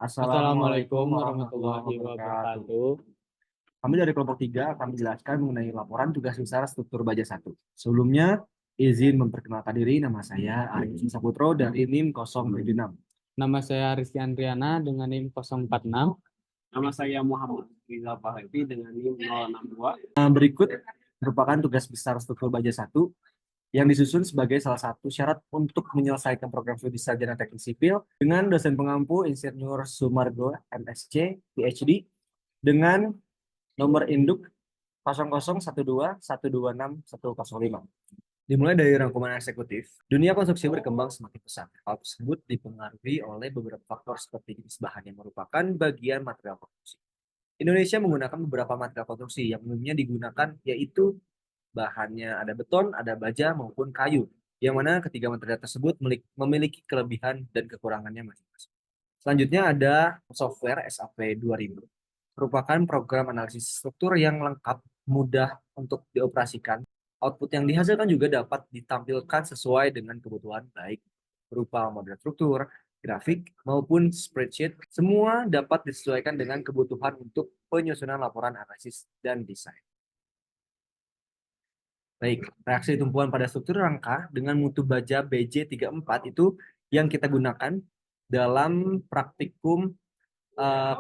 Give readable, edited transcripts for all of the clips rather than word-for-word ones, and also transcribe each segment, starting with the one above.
Assalamualaikum Assalamualaikum warahmatullahi warahmatullahi wabarakatuh. wabarakatuh. Kami dari kelompok 3 akan menjelaskan mengenai laporan tugas besar struktur baja satu. Sebelumnya, izin memperkenalkan diri, nama saya Arifin Saputro dari NIM 076. Nama saya Rizky Andriana dengan NIM 046. Nama saya Muhammad Rizal Fahlevi dengan NIM 062. Berikut merupakan tugas besar struktur baja satu yang disusun sebagai salah satu syarat untuk menyelesaikan program studi sarjana teknik sipil dengan dosen pengampu Insinyur Sumargo MSc PhD dengan nomor induk 0012126105. Dimulai dari rangkuman eksekutif, dunia konstruksi berkembang semakin pesat. Hal tersebut dipengaruhi oleh beberapa faktor seperti jenis bahan yang merupakan bagian material konstruksi. Indonesia menggunakan beberapa material konstruksi yang umumnya digunakan yaitu bahannya ada beton, ada baja maupun kayu. Yang mana ketiga material tersebut memiliki kelebihan dan kekurangannya masing-masing. Selanjutnya ada software SAP 2000. Merupakan program analisis struktur yang lengkap, mudah untuk dioperasikan. Output yang dihasilkan juga dapat ditampilkan sesuai dengan kebutuhan, baik berupa model struktur, grafik, maupun spreadsheet. Semua dapat disesuaikan dengan kebutuhan untuk penyusunan laporan analisis dan desain. Baik, reaksi tumpuan pada struktur rangka dengan mutu baja BJ34 itu yang kita gunakan dalam praktikum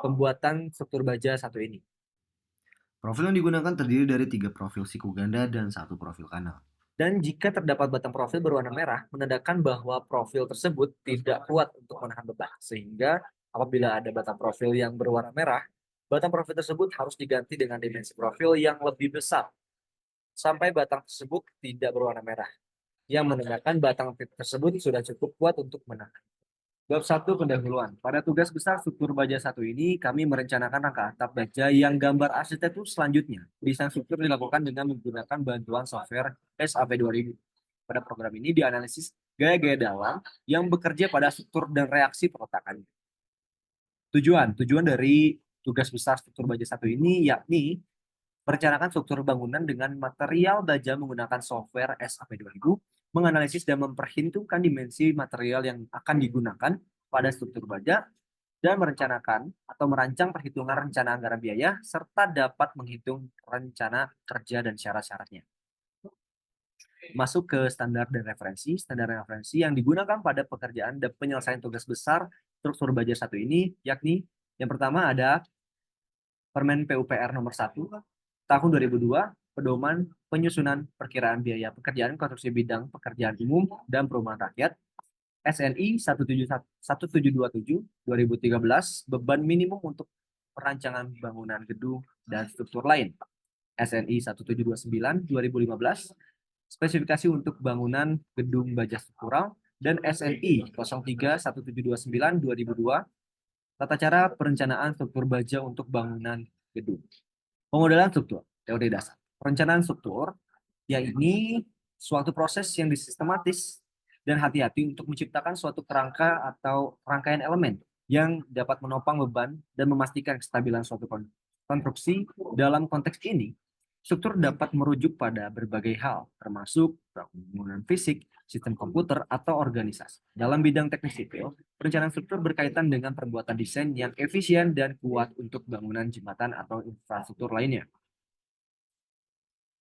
pembuatan struktur baja satu ini. Profil yang digunakan terdiri dari 3 profil siku ganda dan 1 profil kanal. Dan jika terdapat batang profil berwarna merah, menandakan bahwa profil tersebut tidak kuat untuk menahan beban. Sehingga apabila ada batang profil yang berwarna merah, batang profil tersebut harus diganti dengan dimensi profil yang lebih besar sampai batang tersebut tidak berwarna merah, yang menandakan batang tersebut sudah cukup kuat untuk menahan. Bab 1 pendahuluan. Pada tugas besar struktur baja satu ini, kami merencanakan rangka atap baja yang gambar arsitektur selanjutnya. Desain struktur dilakukan dengan menggunakan bantuan software SAP 2000. Pada program ini dianalisis gaya-gaya dalam yang bekerja pada struktur dan reaksi peletakan. Tujuan dari tugas besar struktur baja satu ini yakni merencanakan struktur bangunan dengan material baja menggunakan software SAP 2000, menganalisis dan memperhitungkan dimensi material yang akan digunakan pada struktur baja, dan merencanakan atau merancang perhitungan rencana anggaran biaya, serta dapat menghitung rencana kerja dan syarat-syaratnya. Masuk ke standar dan referensi. Standar dan referensi yang digunakan pada pekerjaan dan penyelesaian tugas besar struktur baja satu ini, yakni yang pertama ada Permen PUPR nomor 1 tahun 2002, pedoman penyusunan perkiraan biaya pekerjaan konstruksi bidang pekerjaan umum dan perumahan rakyat, SNI 1727 2013, beban minimum untuk perancangan bangunan gedung dan struktur lain, SNI 1729 2015, spesifikasi untuk bangunan gedung baja struktural, dan SNI 031729 2002, tata cara perencanaan struktur baja untuk bangunan gedung. Pemodelan struktur, teori dasar. Perencanaan struktur, yaitu suatu proses yang disistematis dan hati-hati untuk menciptakan suatu kerangka atau rangkaian elemen yang dapat menopang beban dan memastikan kestabilan suatu konstruksi. Dalam konteks ini, struktur dapat merujuk pada berbagai hal, termasuk bangunan fisik, sistem komputer, atau organisasi. Dalam bidang teknik sipil, perencanaan struktur berkaitan dengan perbuatan desain yang efisien dan kuat untuk bangunan jembatan atau infrastruktur lainnya.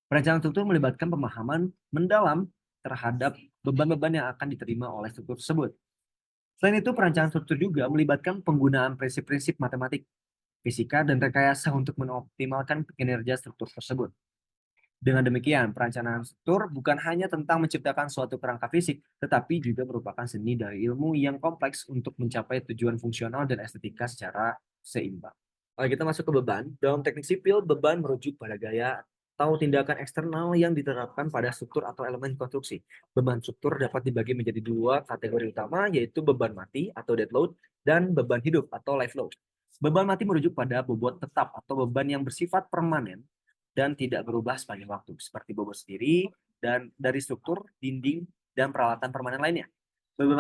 Perencanaan struktur melibatkan pemahaman mendalam terhadap beban-beban yang akan diterima oleh struktur tersebut. Selain itu, perencanaan struktur juga melibatkan penggunaan prinsip-prinsip matematik, fisika, dan rekayasa untuk mengoptimalkan kinerja struktur tersebut. Dengan demikian, perencanaan struktur bukan hanya tentang menciptakan suatu kerangka fisik, tetapi juga merupakan seni dari ilmu yang kompleks untuk mencapai tujuan fungsional dan estetika secara seimbang. Kalau kita masuk ke beban, dalam teknik sipil, beban merujuk pada gaya atau tindakan eksternal yang diterapkan pada struktur atau elemen konstruksi. Beban struktur dapat dibagi menjadi 2 kategori utama, yaitu beban mati atau dead load dan beban hidup atau life load. Beban mati merujuk pada bobot tetap atau beban yang bersifat permanen dan tidak berubah sepanjang waktu, seperti bobot sendiri dan dari struktur, dinding, dan peralatan permanen lainnya. Beban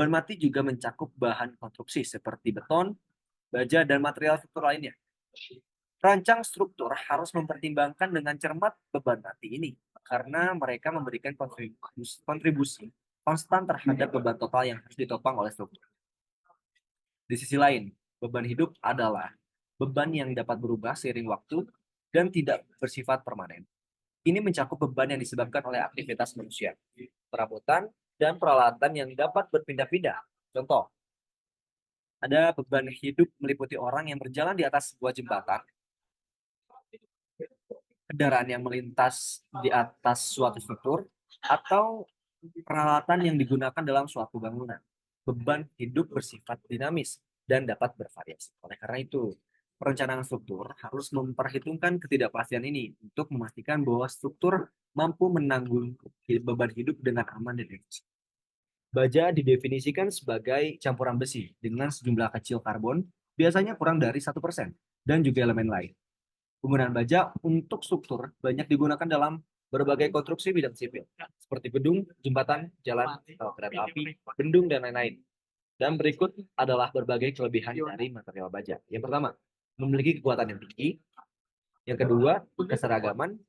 mati juga mencakup bahan konstruksi seperti beton, baja, dan material struktur lainnya. Perancang struktur harus mempertimbangkan dengan cermat beban mati ini, karena mereka memberikan kontribusi konstan terhadap beban total yang harus ditopang oleh struktur. Di sisi lain, beban hidup adalah beban yang dapat berubah seiring waktu dan tidak bersifat permanen. Ini mencakup beban yang disebabkan oleh aktivitas manusia, perabotan, dan peralatan yang dapat berpindah-pindah. Contoh, ada beban hidup meliputi orang yang berjalan di atas sebuah jembatan, kendaraan yang melintas di atas suatu struktur, atau peralatan yang digunakan dalam suatu bangunan. Beban hidup bersifat dinamis dan dapat bervariasi. Oleh karena itu, perencanaan struktur harus memperhitungkan ketidakpastian ini untuk memastikan bahwa struktur mampu menanggung beban hidup dengan aman dan efisien. Baja didefinisikan sebagai campuran besi dengan sejumlah kecil karbon, biasanya kurang dari 1%, dan juga elemen lain. Penggunaan baja untuk struktur banyak digunakan dalam berbagai konstruksi bidang sipil, seperti gedung, jembatan, jalan, kereta api, bendung, dan lain-lain. Dan berikut adalah berbagai kelebihan dari material baja. Yang pertama, memiliki kekuatan yang tinggi. Yang kedua, keseragaman,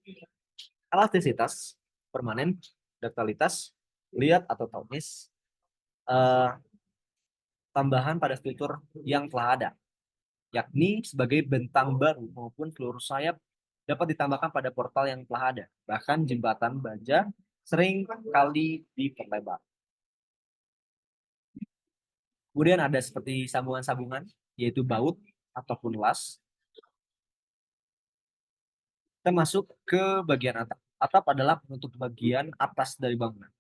elastisitas, permanen, duktilitas, liat atau taunis, tambahan pada struktur yang telah ada, yakni sebagai bentang baru maupun seluruh sayap dapat ditambahkan pada portal yang telah ada. Bahkan jembatan baja sering kali diperlebar. Kemudian ada seperti sambungan-sambungan, yaitu baut ataupun las. Kita masuk ke bagian atap. Atap adalah penutup bagian atas dari bangunan,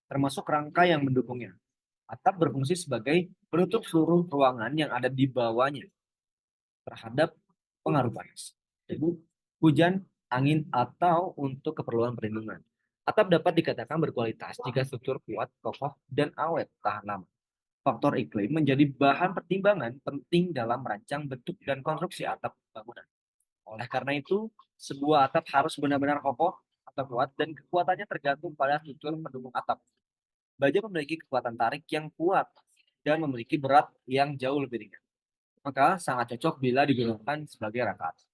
termasuk rangka yang mendukungnya. Atap berfungsi sebagai penutup seluruh ruangan yang ada di bawahnya terhadap pengaruh panas, debu, hujan, angin, atau untuk keperluan perlindungan. Atap dapat dikatakan berkualitas jika struktur kuat, kokoh, dan awet tahan lama. Faktor iklim menjadi bahan pertimbangan penting dalam merancang bentuk dan konstruksi atap bangunan. Oleh karena itu, sebuah atap harus benar-benar kokoh atau kuat dan kekuatannya tergantung pada struktur pendukung atap. Baja memiliki kekuatan tarik yang kuat dan memiliki berat yang jauh lebih ringan, maka sangat cocok bila digunakan sebagai rangka atap.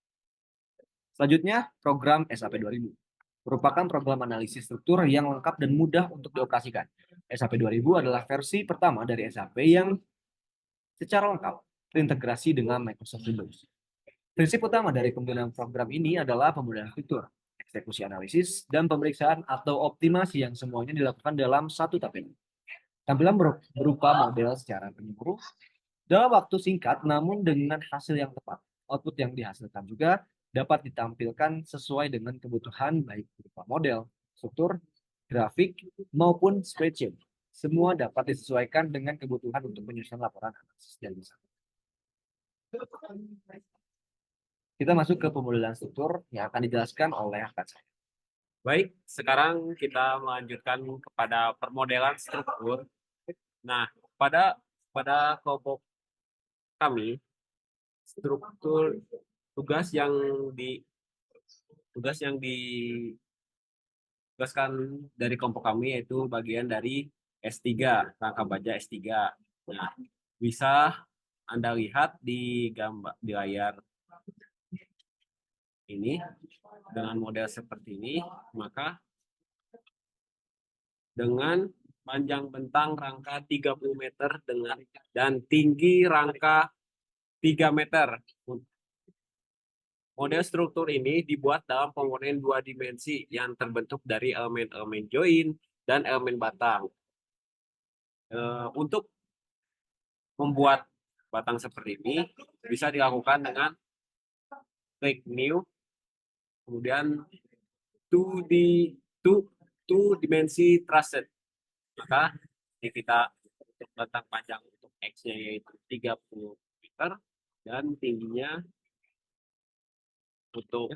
Selanjutnya, program SAP 2000 merupakan program analisis struktur yang lengkap dan mudah untuk dioperasikan. SAP 2000 adalah versi pertama dari SAP yang secara lengkap terintegrasi dengan Microsoft Windows. Prinsip utama dari penggunaan program ini adalah pemudahan struktur, eksekusi analisis, dan pemeriksaan atau optimasi yang semuanya dilakukan dalam satu tampilan. Tampilan berupa model secara menyeluruh dalam waktu singkat namun dengan hasil yang tepat. Output yang dihasilkan juga dapat ditampilkan sesuai dengan kebutuhan baik berupa model, struktur, grafik, maupun spreadsheet. Semua dapat disesuaikan dengan kebutuhan untuk menyusun laporan analisis dan desain. Kita masuk ke pemodelan struktur yang akan dijelaskan oleh rekan saya. Baik, sekarang kita melanjutkan kepada permodelan struktur. Nah, pada kelompok kami, struktur tugas yang ditugaskan dari kelompok kami yaitu bagian dari S3, rangka baja S3. Nah, bisa Anda lihat di gambar di layar ini dengan model seperti ini, maka dengan panjang bentang rangka 30 meter dan tinggi rangka 3 meter. Model struktur ini dibuat dalam komponen 2 dimensi yang terbentuk dari elemen-elemen join dan elemen batang. Untuk membuat batang seperti ini bisa dilakukan dengan klik new, kemudian two dimensi trusted. Maka kita untuk batang panjang untuk X-nya yaitu 30 meter dan tingginya untuk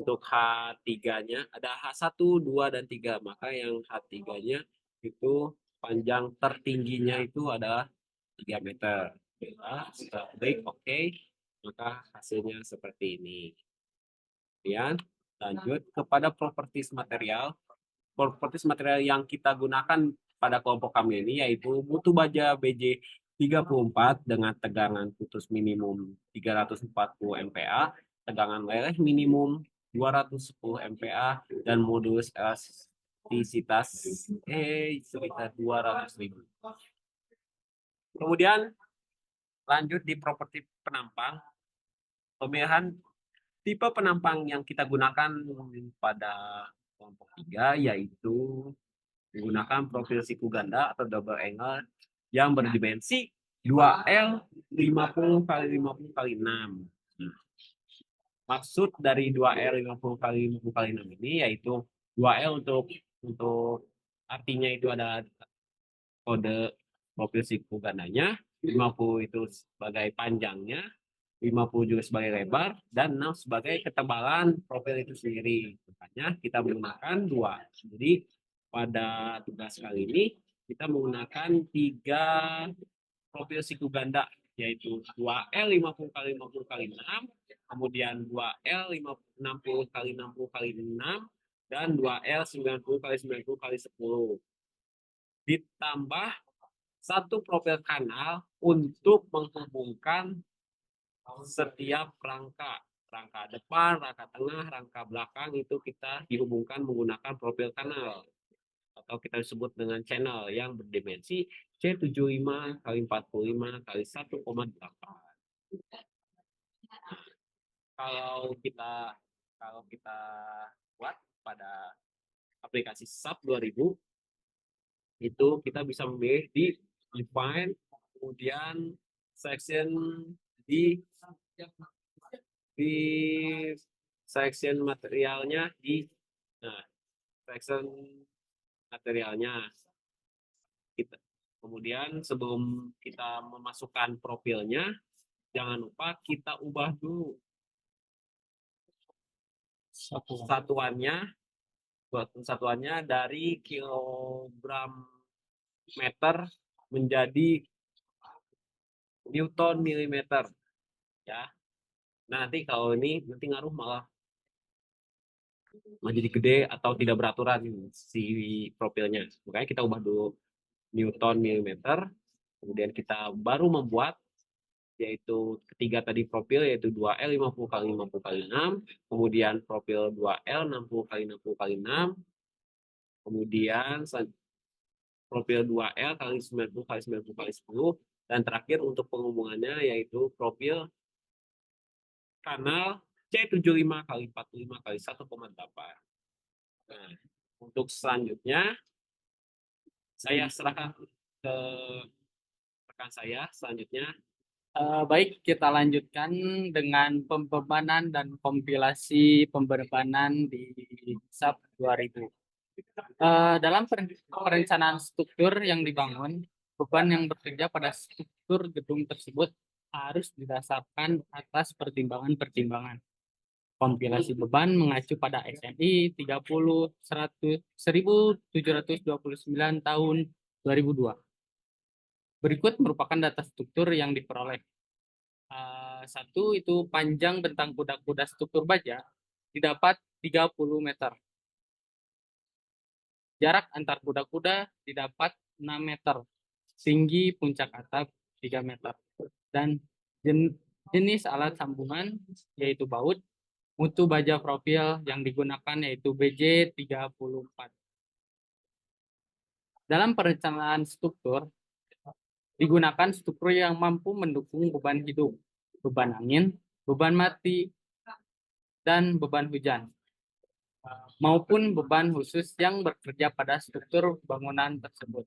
H3-nya ada H1, 2, dan 3. Maka yang H3-nya itu panjang tertingginya itu adalah 3 meter. Setelah klik OK, maka hasilnya seperti ini. Kemudian lanjut kepada properties material. Properties material yang kita gunakan pada kelompok kami ini yaitu mutu baja BJ 34 dengan tegangan putus minimum 340 MPa, tegangan leleh minimum 210 MPa, dan modulus elastisitas sekitar 200.000. Kemudian lanjut di properti penampang. Pemilihan tipe penampang yang kita gunakan pada kelompok 3 yaitu menggunakan profil siku ganda atau double angle yang berdimensi 2L 50 kali 50 kali 6. Maksud dari 2L 50 kali 50 kali 6 ini yaitu 2L untuk artinya itu ada kode profil siku gandanya, 50 itu sebagai panjangnya, 50 juga sebagai lebar, dan 6 sebagai ketebalan profil itu sendiri. Makanya kita menggunakan 2. Jadi pada tugas kali ini kita menggunakan 3 profil siku ganda, yaitu 2L 50 kali 50 kali 6, kemudian 2L 60 kali 60 kali 6, dan 2L 90 kali 90 kali 10. Ditambah satu profil kanal untuk menghubungkan setiap rangka depan, rangka tengah, rangka belakang itu kita dihubungkan menggunakan profil kanal atau kita sebut dengan channel yang berdimensi C75 kali 45 kali 1,8. Kalau kita buat pada aplikasi SAP 2000 itu kita bisa memilih di define, kemudian section di section materialnya section materialnya kemudian sebelum kita memasukkan profilnya jangan lupa kita ubah dulu satuannya dari kilogram meter menjadi Newton milimeter ya. Nah, nanti kalau ini nanti ngaruh malah jadi gede atau tidak beraturan si profilnya. Makanya kita ubah dulu Newton milimeter, kemudian kita baru membuat yaitu ketiga tadi profil yaitu 2L 50 kali 50 kali 6, kemudian profil 2L 60 kali 60 kali 6, kemudian profil 2L kali 90 kali 90 kali 10, dan terakhir untuk penghubungannya yaitu profil kanal C75 kali 45 kali 1,8. Nah, untuk selanjutnya saya serahkan ke rekan saya selanjutnya. Baik, kita lanjutkan dengan pembebanan dan kompilasi pembebanan di SAP 2000. Dalam perencanaan struktur yang dibangun, beban yang bekerja pada struktur gedung tersebut harus didasarkan atas pertimbangan-pertimbangan. Kompilasi beban mengacu pada SNI 30 1729 tahun 2002. Berikut merupakan data struktur yang diperoleh. Satu itu panjang bentang kuda-kuda struktur baja didapat 30 meter. Jarak antar kuda-kuda didapat 6 meter. Tinggi puncak atap 3 meter. Dan jenis alat sambungan yaitu baut, mutu baja profil yang digunakan yaitu BJ34. Dalam perencanaan struktur, digunakan struktur yang mampu mendukung beban hidup, beban angin, beban mati, dan beban hujan, maupun beban khusus yang bekerja pada struktur bangunan tersebut.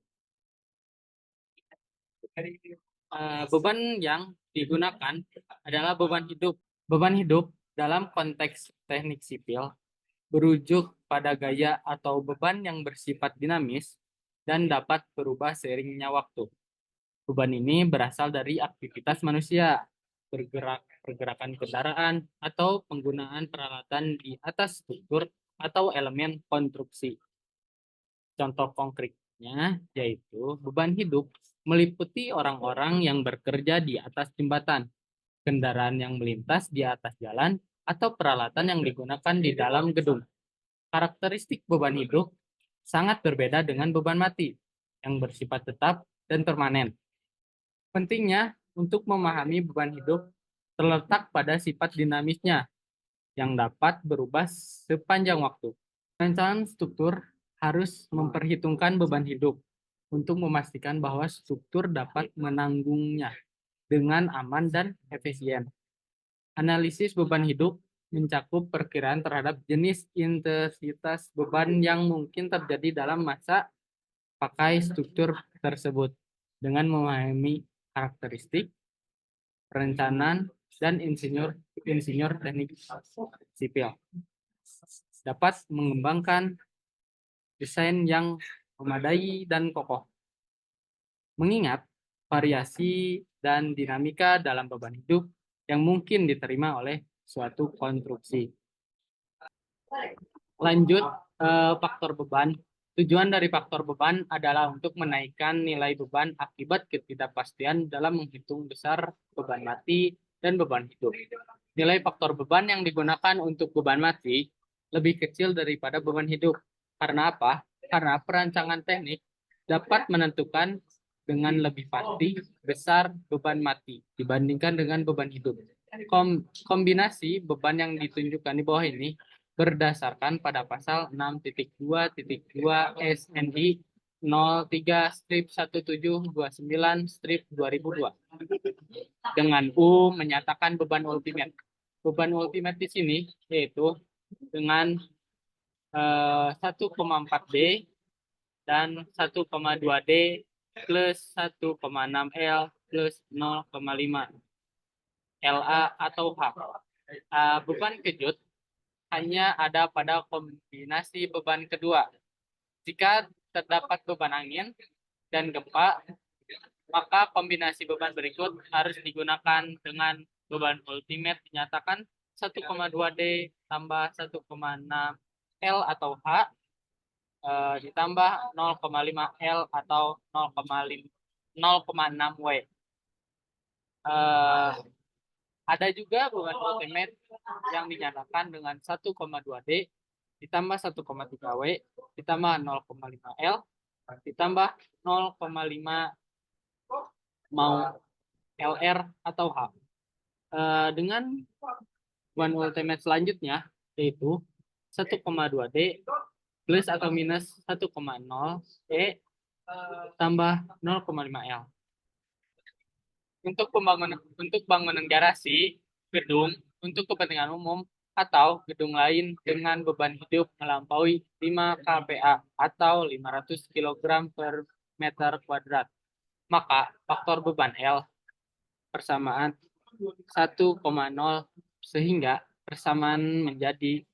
Beban yang digunakan adalah beban hidup. Beban hidup dalam konteks teknik sipil berujuk pada gaya atau beban yang bersifat dinamis dan dapat berubah seiringnya waktu. Beban ini berasal dari aktivitas manusia, pergerakan kendaraan, atau penggunaan peralatan di atas struktur atau elemen konstruksi. Contoh konkretnya yaitu beban hidup meliputi orang-orang yang bekerja di atas jembatan, kendaraan yang melintas di atas jalan, atau peralatan yang digunakan di dalam gedung. Karakteristik beban hidup sangat berbeda dengan beban mati yang bersifat tetap dan permanen. Pentingnya untuk memahami beban hidup terletak pada sifat dinamisnya yang dapat berubah sepanjang waktu. Perencanaan struktur harus memperhitungkan beban hidup untuk memastikan bahwa struktur dapat menanggungnya dengan aman dan efisien. Analisis beban hidup mencakup perkiraan terhadap jenis intensitas beban yang mungkin terjadi dalam masa pakai struktur tersebut dengan memahami karakteristik, perencanaan, dan insinyur teknik sipil. Dapat mengembangkan desain yang memadai dan kokoh. Mengingat variasi dan dinamika dalam beban hidup yang mungkin diterima oleh suatu konstruksi. Lanjut, faktor beban. Tujuan dari faktor beban adalah untuk menaikkan nilai beban akibat ketidakpastian dalam menghitung besar beban mati dan beban hidup. Nilai faktor beban yang digunakan untuk beban mati lebih kecil daripada beban hidup. Karena apa? Karena perancangan teknik dapat menentukan dengan lebih pasti besar beban mati dibandingkan dengan beban hidup. Kombinasi beban yang ditunjukkan di bawah ini berdasarkan pada pasal 6.2.2 SNI 03-1729-2002 dengan U menyatakan beban ultimate. Beban ultimate di sini yaitu dengan 1,4 D dan 1,2 D plus 1,6 L plus 0,5 LA atau H. Beban kejut hanya ada pada kombinasi beban kedua. Jika terdapat beban angin dan gempa, maka kombinasi beban berikut harus digunakan dengan beban ultimate dinyatakan 1,2 D tambah 1,6 L atau H ditambah 0,5 L atau 0,6 W. Ada juga beban ultimate yang dinyatakan dengan 1,2 D ditambah 1,3 W ditambah 0,5 L ditambah 0,5 mau LR atau H. Dengan beban ultimate selanjutnya yaitu 1,2 D plus atau minus 1,0 E tambah 0,5 L. Untuk bangunan garasi, gedung untuk kepentingan umum atau gedung lain dengan beban hidup melampaui 5 kPa atau 500 kg per meter kuadrat, maka faktor beban L persamaan 1,0 sehingga persamaan menjadi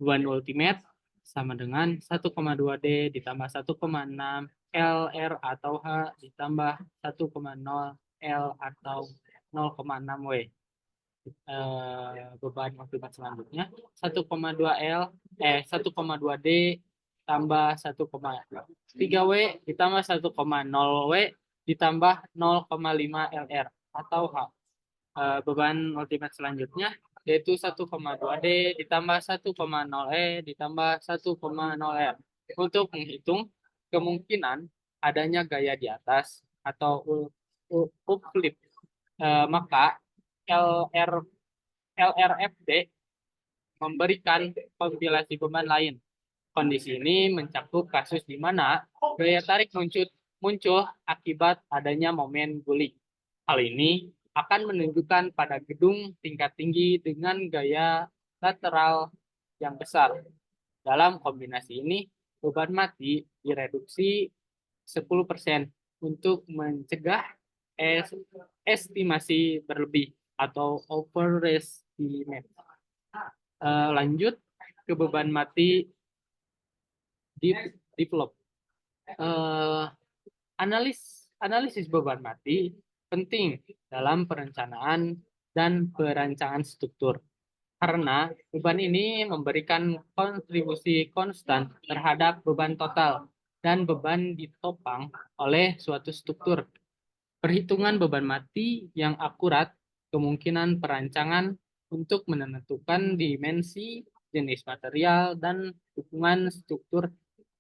beban ultimate sama dengan 1,2 D ditambah 1,6 LR atau H ditambah 1,0 L atau 0,6 W. Beban ultimate selanjutnya 1,2 D tambah 1,3 W ditambah 1,0 W ditambah 0,5 LR atau H. Beban ultimate selanjutnya yaitu 1,2 D ditambah 1,0 E ditambah 1,0 R. Untuk menghitung kemungkinan adanya gaya di atas atau uplift, maka LRFD memberikan kompilasi beban lain. Kondisi ini mencakup kasus di mana gaya tarik muncul akibat adanya momen guling. Hal ini akan menunjukkan pada gedung tingkat tinggi dengan gaya lateral yang besar. Dalam kombinasi ini, beban mati direduksi 10% untuk mencegah estimasi berlebih atau overestimate. Lanjut ke beban mati develop. Analisis beban mati penting dalam perencanaan dan perancangan struktur karena beban ini memberikan kontribusi konstan terhadap beban total dan beban ditopang oleh suatu struktur. Perhitungan beban mati yang akurat kemungkinan perancangan untuk menentukan dimensi, jenis material, dan dukungan struktur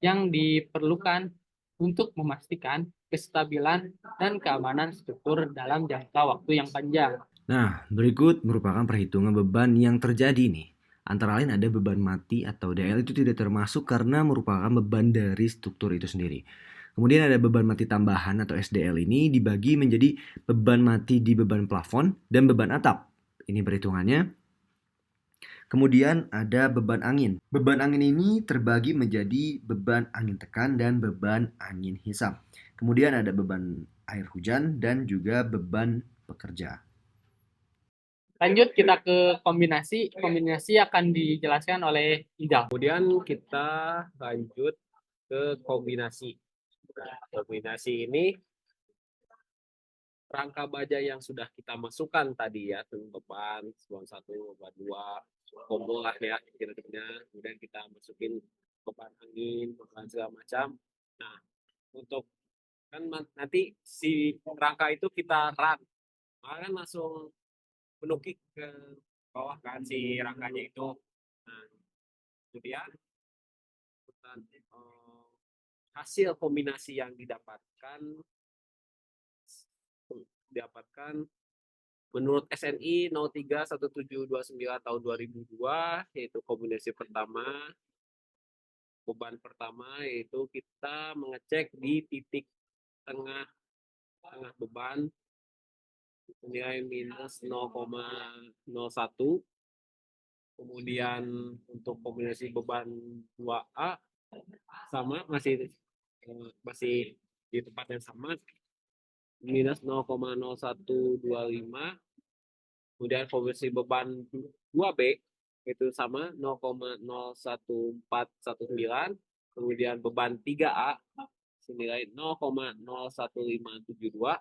yang diperlukan untuk memastikan kestabilan dan keamanan struktur dalam jangka waktu yang panjang. Nah, berikut merupakan perhitungan beban yang terjadi nih. Antara lain ada beban mati atau DL itu tidak termasuk karena merupakan beban dari struktur itu sendiri. Kemudian ada beban mati tambahan atau SDL ini dibagi menjadi beban mati di beban plafon dan beban atap. Ini perhitungannya. Kemudian ada beban angin. Beban angin ini terbagi menjadi beban angin tekan dan beban angin hisap. Kemudian ada beban air hujan dan juga beban pekerja. Lanjut kita ke kombinasi. Kombinasi akan dijelaskan oleh Ijal. Kemudian kita lanjut ke kombinasi. Nah, kombinasi ini rangka baja yang sudah kita masukkan tadi ya, beban 1, beban 2, combo lah ya kira-kira. Kemudian kita masukin beban angin, beban segala macam. Nah, untuk kan nanti si rangka itu kita run, maka kan langsung menukik ke bawah kan si rangkanya itu. Nah, kemudian hasil kombinasi yang didapatkan menurut SNI 031729 tahun 2002, yaitu kombinasi pertama, beban pertama yaitu kita mengecek di titik tengah beban nilai minus 0,01. Kemudian untuk kombinasi beban 2A sama masih di tempat yang sama, minus 0,0125. Kemudian kombinasi beban 2B itu sama 0,01419. Kemudian beban 3A senilai 0,01572.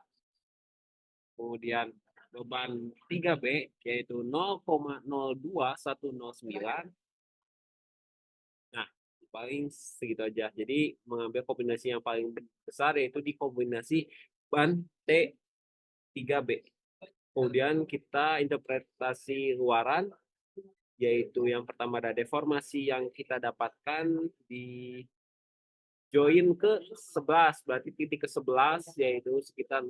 Kemudian beban 3B yaitu 0,02109. Nah, paling segitu aja. Jadi mengambil kombinasi yang paling besar yaitu di kombinasi ban T3B. Kemudian kita interpretasi luaran, yaitu yang pertama ada deformasi yang kita dapatkan di join ke 11, berarti titik ke 11 yaitu sekitar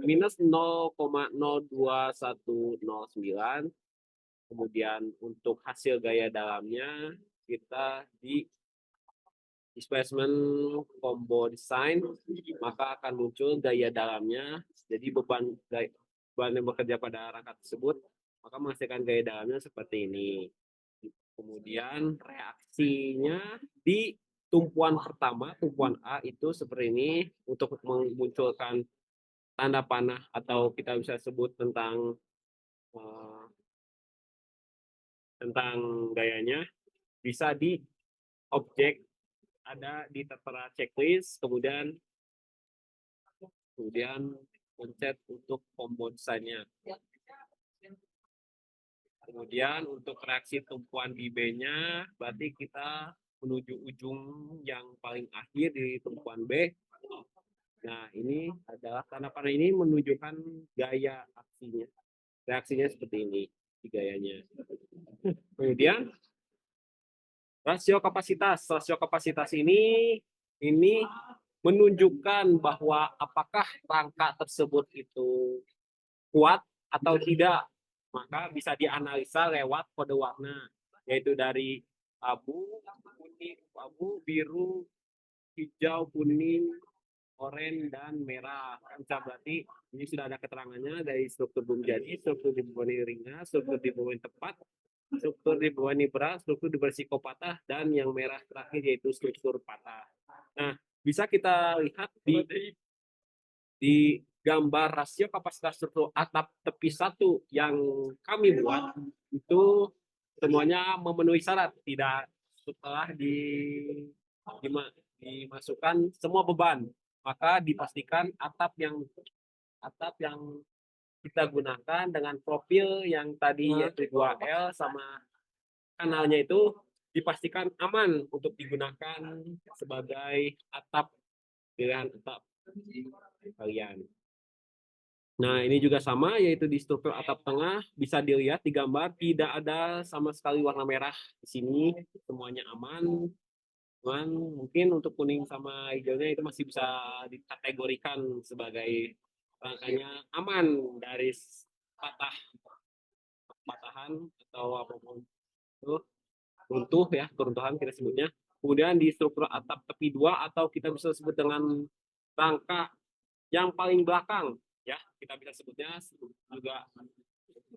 minus 0,02109. Kemudian untuk hasil gaya dalamnya kita di displacement combo design, maka akan muncul gaya dalamnya. Jadi beban yang bekerja pada rangka tersebut maka menghasilkan gaya dalamnya seperti ini. Kemudian reaksinya di tumpuan pertama, tumpuan A itu seperti ini untuk memunculkan tanda panah atau kita bisa sebut tentang gayanya, bisa di objek, ada di tertera checklist, kemudian pencet untuk combo desainnya. Kemudian untuk reaksi tumpuan di B-nya, berarti kita menuju ujung yang paling akhir di tumpuan B. Nah, ini adalah tanda panah ini menunjukkan gaya aksinya. Reaksinya seperti ini, di gayanya. Kemudian rasio kapasitas. Rasio kapasitas ini menunjukkan bahwa apakah rangka tersebut itu kuat atau tidak. Maka bisa dianalisa lewat kode warna, yaitu dari abu, kuning, abu, biru, hijau, kuning, oranye, dan merah. Bisa berarti ini sudah ada keterangannya dari struktur bom jadi, struktur di bawah ringan, struktur di bawah tepat, struktur di bawah berat, struktur di bersiko patah, dan yang merah terakhir yaitu struktur patah. Nah, bisa kita lihat di gambar rasio kapasitas struktur atap tepi 1 yang kami buat itu semuanya memenuhi syarat, tidak setelah dimasukkan semua beban, maka dipastikan atap yang kita gunakan dengan profil yang tadi yaitu 2L sama kanalnya itu dipastikan aman untuk digunakan sebagai atap pilihan atap kalian. Nah, ini juga sama, yaitu di struktur atap tengah bisa dilihat di gambar tidak ada sama sekali warna merah di sini, semuanya aman. Cuman mungkin untuk kuning sama hijaunya itu masih bisa dikategorikan sebagai rangkanya aman dari patahan atau apapun itu, runtuhan kita sebutnya. kemudian di struktur atap tepi 2 atau kita bisa sebut dengan rangka yang paling belakang, ya kita bisa sebutnya juga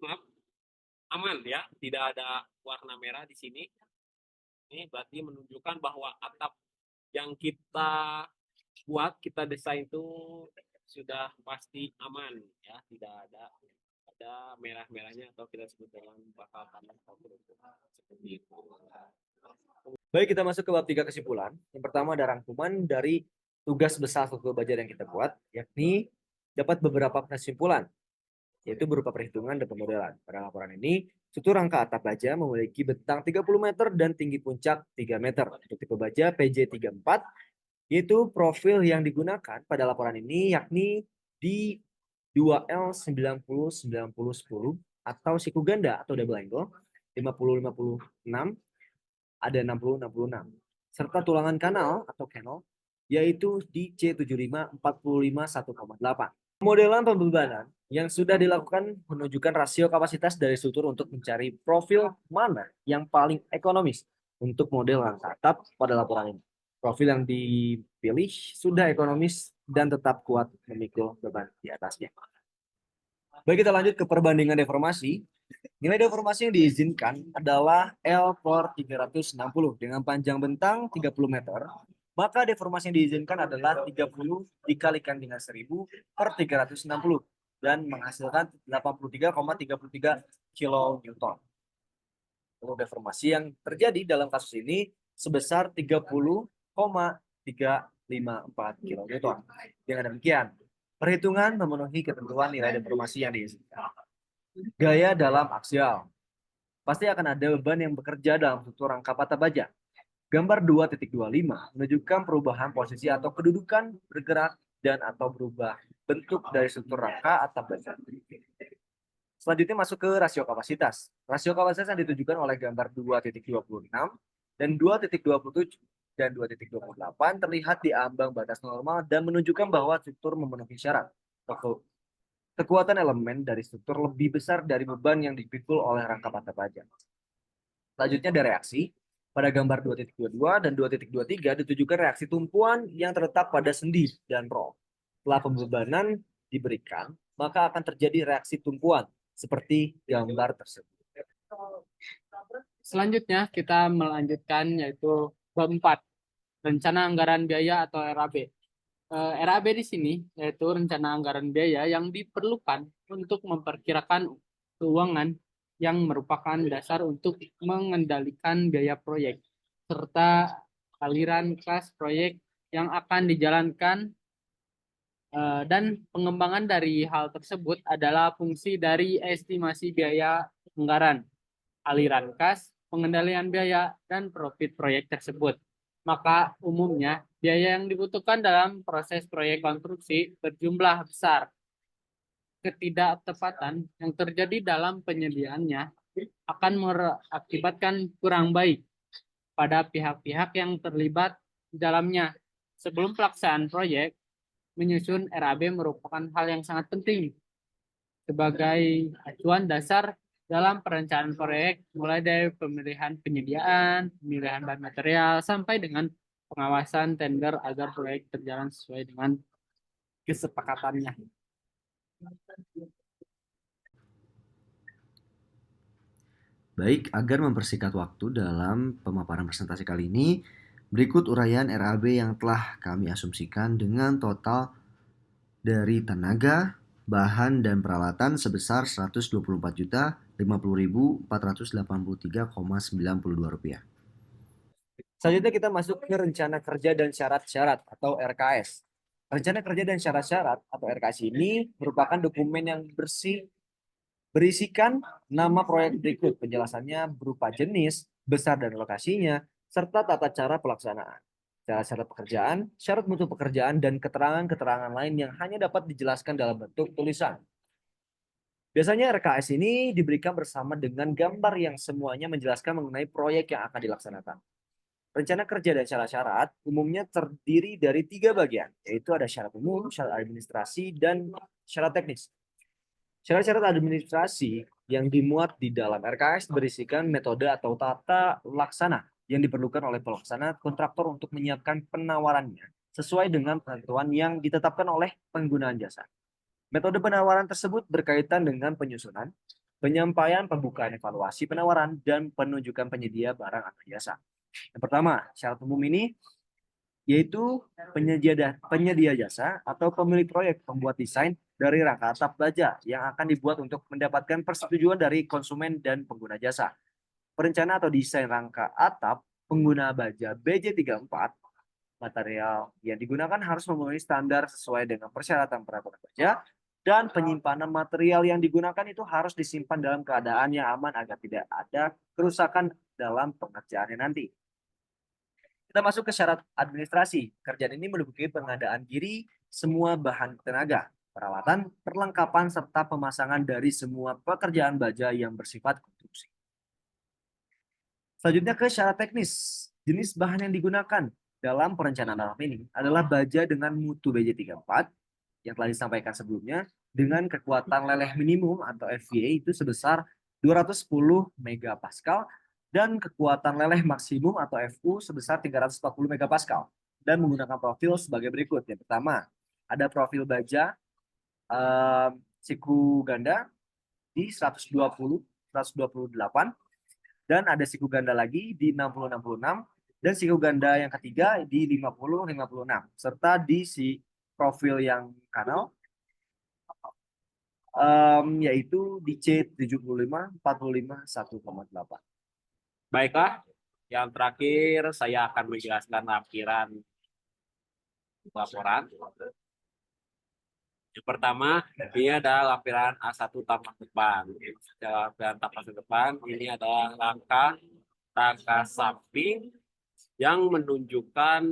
maaf, aman ya, tidak ada warna merah di sini. Ini berarti menunjukkan bahwa atap yang kita buat, kita desain itu sudah pasti aman ya, tidak ada merah-merahnya atau kita sebut dengan bakal tanah seperti itu. Baik, kita masuk ke bab 3 kesimpulan. Yang pertama ada rangkuman dari tugas besar struktur baja yang kita buat, yakni dapat beberapa kesimpulan, yaitu berupa perhitungan dan pemodelan. Pada laporan ini, struktur rangka atap baja memiliki bentang 30 meter dan tinggi puncak 3 meter. Untuk tipe baja PJ34, yaitu profil yang digunakan pada laporan ini yakni di 2L90-90-10 atau siku ganda atau double angle, 50-56, ada 60-66. Serta tulangan kanal atau canal, yaitu di C75-45-1,8. Modelan pembebanan yang sudah dilakukan menunjukkan rasio kapasitas dari struktur untuk mencari profil mana yang paling ekonomis untuk model rangka atap pada laporan ini. Profil yang dipilih sudah ekonomis dan tetap kuat memikul beban di atasnya. Baik, kita lanjut ke perbandingan deformasi. Nilai deformasi yang diizinkan adalah L per 360 dengan panjang bentang 30 meter. Maka deformasi yang diizinkan adalah 30 dikalikan dengan 1000 per 360 dan menghasilkan 83,33 kilonewton. Untuk deformasi yang terjadi dalam kasus ini sebesar 30,354 kilonewton. Dengan demikian, perhitungan memenuhi ketentuan nilai deformasi yang diizinkan. Gaya dalam aksial. Pasti akan ada beban yang bekerja dalam struktur rangka patah baja. Gambar 2.25 menunjukkan perubahan posisi atau kedudukan bergerak dan atau berubah bentuk dari struktur rangka atap baja. Selanjutnya masuk ke rasio kapasitas. Rasio kapasitas yang ditunjukkan oleh gambar 2.26 dan 2.27 dan 2.28 terlihat di ambang batas normal dan menunjukkan bahwa struktur memenuhi syarat. Kekuatan elemen dari struktur lebih besar dari beban yang dipikul oleh rangka patah baja. Selanjutnya ada reaksi. Pada gambar 2.22 dan 2.23 ditunjukkan reaksi tumpuan yang terletak pada sendi dan rol. Setelah pembebanan diberikan, maka akan terjadi reaksi tumpuan seperti gambar tersebut. Selanjutnya kita melanjutkan yaitu bab 4, rencana anggaran biaya atau RAB. RAB di sini yaitu rencana anggaran biaya yang diperlukan untuk memperkirakan keuangan yang merupakan dasar untuk mengendalikan biaya proyek serta aliran kas proyek yang akan dijalankan, dan pengembangan dari hal tersebut adalah fungsi dari estimasi biaya anggaran, aliran kas, pengendalian biaya, dan profit proyek tersebut. Maka umumnya biaya yang dibutuhkan dalam proses proyek konstruksi berjumlah besar. Ketidaktepatan yang terjadi dalam penyediaannya akan mengakibatkan kurang baik pada pihak-pihak yang terlibat di dalamnya. Sebelum pelaksanaan proyek, menyusun RAB merupakan hal yang sangat penting sebagai acuan dasar dalam perencanaan proyek, mulai dari pemilihan penyediaan, pemilihan bahan material, sampai dengan pengawasan tender agar proyek berjalan sesuai dengan kesepakatannya. Baik, agar mempersingkat waktu dalam pemaparan presentasi kali ini, berikut uraian RAB yang telah kami asumsikan dengan total dari tenaga, bahan, dan peralatan sebesar Rp124.050.483,92. Selanjutnya kita masuk ke rencana kerja dan syarat-syarat atau RKS. Rencana kerja dan syarat-syarat atau RKS ini merupakan dokumen yang berisikan nama proyek berikut. Penjelasannya berupa jenis, besar dan lokasinya, serta tata cara pelaksanaan. Syarat-syarat pekerjaan, syarat mutu pekerjaan, dan keterangan-keterangan lain yang hanya dapat dijelaskan dalam bentuk tulisan. Biasanya RKS ini diberikan bersama dengan gambar yang semuanya menjelaskan mengenai proyek yang akan dilaksanakan. Rencana kerja dan syarat-syarat umumnya terdiri dari 3 bagian, yaitu ada syarat umum, syarat administrasi, dan syarat teknis. Syarat-syarat administrasi yang dimuat di dalam RKS berisikan metode atau tata laksana yang diperlukan oleh pelaksana kontraktor untuk menyiapkan penawarannya sesuai dengan ketentuan yang ditetapkan oleh penggunaan jasa. Metode penawaran tersebut berkaitan dengan penyusunan, penyampaian pembukaan evaluasi penawaran, dan penunjukan penyedia barang atau jasa. Yang pertama, syarat umum ini yaitu penyedia jasa atau pemilik proyek pembuat desain dari rangka atap baja yang akan dibuat untuk mendapatkan persetujuan dari konsumen dan pengguna jasa. Perencana atau desain rangka atap pengguna baja BJ34, material yang digunakan harus memenuhi standar sesuai dengan persyaratan peraturan baja, dan penyimpanan material yang digunakan itu harus disimpan dalam keadaan yang aman agar tidak ada kerusakan dalam pengerjaannya nanti. Kita masuk ke syarat administrasi. Kerjaan ini meliputi pengadaan diri, semua bahan tenaga, peralatan, perlengkapan, serta pemasangan dari semua pekerjaan baja yang bersifat konstruksi. Selanjutnya ke syarat teknis. Jenis bahan yang digunakan dalam perencanaan alam ini adalah baja dengan mutu BJ34 yang telah disampaikan sebelumnya dengan kekuatan leleh minimum atau FVA itu sebesar 210 megapascal dan kekuatan leleh maksimum atau FU sebesar 340 megapascal dan menggunakan profil sebagai berikut. Yang pertama, ada profil baja siku ganda di 120, 128 dan ada siku ganda lagi di 60-66 dan siku ganda yang ketiga di 50-56 serta di si profil yang kanal yaitu di C75 45 1,8. Baiklah, yang terakhir saya akan menjelaskan lampiran laporan. Yang pertama, ini adalah lampiran A1 tampak depan. Lampiran tampak depan ini adalah rangka samping yang menunjukkan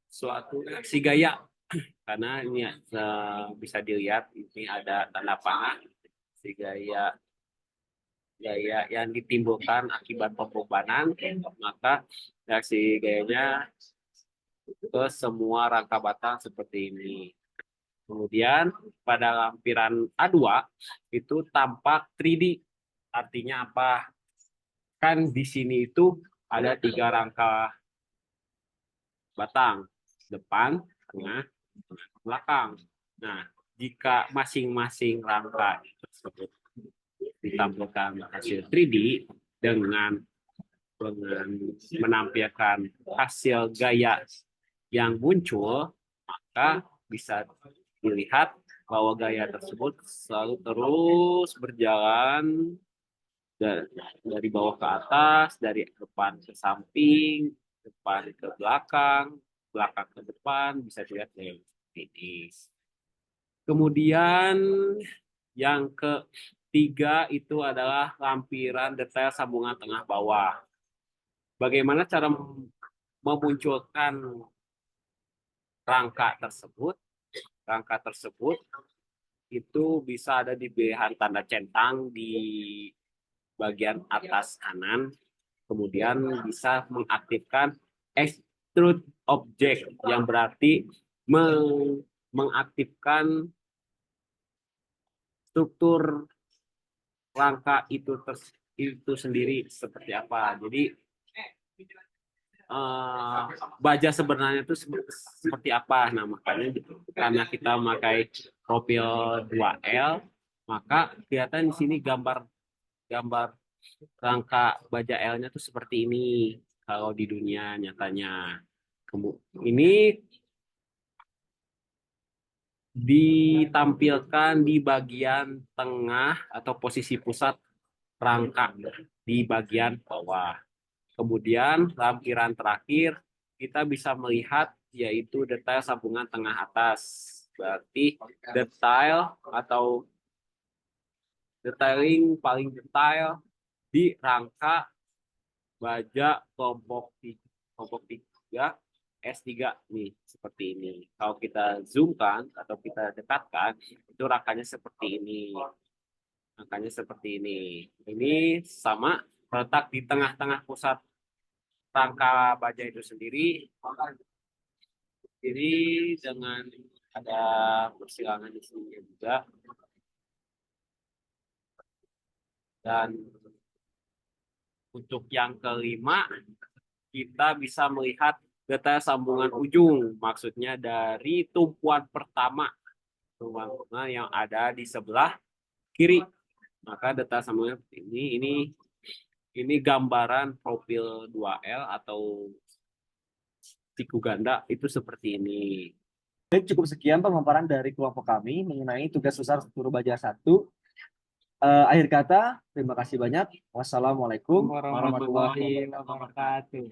suatu aksi gaya. Karena ini bisa dilihat ini ada tanda panah si gaya yang ditimbulkan akibat pembebanan, maka reaksi gayanya ke semua rangka batang seperti ini. Kemudian pada lampiran A2 itu tampak 3D. Artinya apa? Kan di sini itu ada 3 rangka batang, depan, tengah, belakang. Nah, jika masing-masing rangka tersebut ditampilkan hasil 3D dengan menampilkan hasil gaya yang muncul, maka bisa dilihat bahwa gaya tersebut selalu terus berjalan dari bawah ke atas, dari depan ke samping, depan ke belakang, belakang ke depan, bisa dilihat dari ini. Kemudian yang ketiga itu adalah lampiran detail sambungan tengah bawah. Bagaimana cara memunculkan rangka tersebut? Rangka tersebut itu bisa ada di pilihan tanda centang di bagian atas kanan. Kemudian bisa mengaktifkan extrude object yang berarti mengaktifkan struktur rangka itu sendiri seperti apa. Jadi baja sebenarnya itu seperti apa. Nah, makanya karena kita memakai profil 2L, maka kelihatan di sini gambar rangka baja L-nya itu seperti ini kalau di dunia nyatanya. Ini ditampilkan di bagian tengah atau posisi pusat rangka di bagian bawah. Kemudian lampiran terakhir kita bisa melihat yaitu detail sambungan tengah atas. Berarti detail atau detailing paling detail di rangka baja kelompok 3 S3 nih seperti ini. Kalau kita zoomkan atau kita dekatkan itu rangkanya seperti ini. Rangkanya seperti ini. Ini sama terletak di tengah-tengah pusat rangka baja itu sendiri. Jadi dengan ada persilangan di sini juga. Dan Untuk yang kelima, kita bisa melihat data sambungan ujung, maksudnya dari tumpuan pertama yang ada di sebelah kiri. Maka data sambungan ini gambaran profil 2L atau siku ganda itu seperti ini. Baik, cukup sekian pemaparan dari kelompok kami mengenai tugas besar Guru Belajar 1. Akhir kata, terima kasih banyak. Wassalamualaikum warahmatullahi wabarakatuh.